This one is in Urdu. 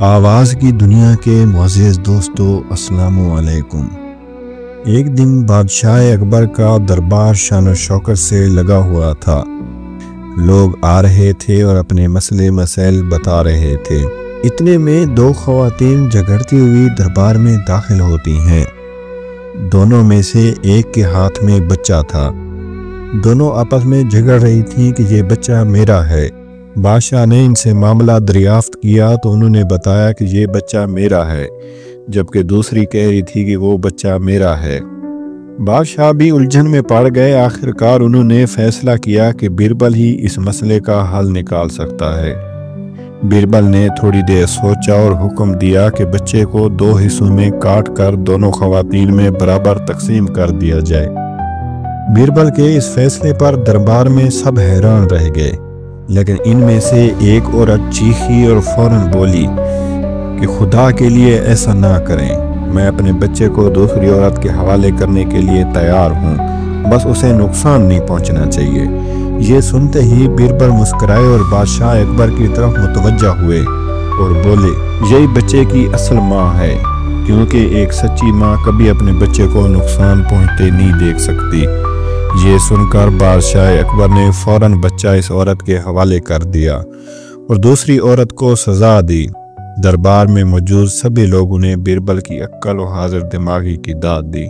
آواز کی دنیا کے معزز دوستو السلام علیکم۔ ایک دن بادشاہ اکبر کا دربار شان و شوکت سے لگا ہوا تھا۔ لوگ آ رہے تھے اور اپنے مسئلے مسائل بتا رہے تھے۔ اتنے میں دو خواتین جھگڑتی ہوئی دربار میں داخل ہوتی ہیں۔ دونوں میں سے ایک کے ہاتھ میں بچہ تھا۔ دونوں آپس میں جھگڑ رہی تھیں کہ یہ بچہ میرا ہے۔ بادشاہ نے ان سے معاملہ دریافت کیا تو انہوں نے بتایا کہ یہ بچہ میرا ہے، جبکہ دوسری کہہ رہی تھی کہ وہ بچہ میرا ہے۔ بادشاہ بھی الجھن میں پڑ گئے۔ آخرکار انہوں نے فیصلہ کیا کہ بیربل ہی اس مسئلے کا حل نکال سکتا ہے۔ بیربل نے تھوڑی دیر سوچا اور حکم دیا کہ بچے کو دو حصوں میں کاٹ کر دونوں خواتین میں برابر تقسیم کر دیا جائے۔ بیربل کے اس فیصلے پر دربار میں سب حیران رہ گئے، لیکن ان میں سے ایک عورت چیخی اور فوراً بولی کہ خدا کے لیے ایسا نہ کریں، میں اپنے بچے کو دوسری عورت کے حوالے کرنے کے لیے تیار ہوں، بس اسے نقصان نہیں پہنچنا چاہیے۔ یہ سنتے ہی بیربل مسکرائے اور بادشاہ اکبر کی طرف متوجہ ہوئے اور بولے، یہی بچے کی اصل ماں ہے، کیونکہ ایک سچی ماں کبھی اپنے بچے کو نقصان پہنچتے نہیں دیکھ سکتی۔ یہ سن کر بادشاہ اکبر نے فوراً بچہ اس عورت کے حوالے کر دیا اور دوسری عورت کو سزا دی۔ دربار میں موجود سبھی لوگوں نے بیربل کی عقل و حاضر دماغی کی داد دی۔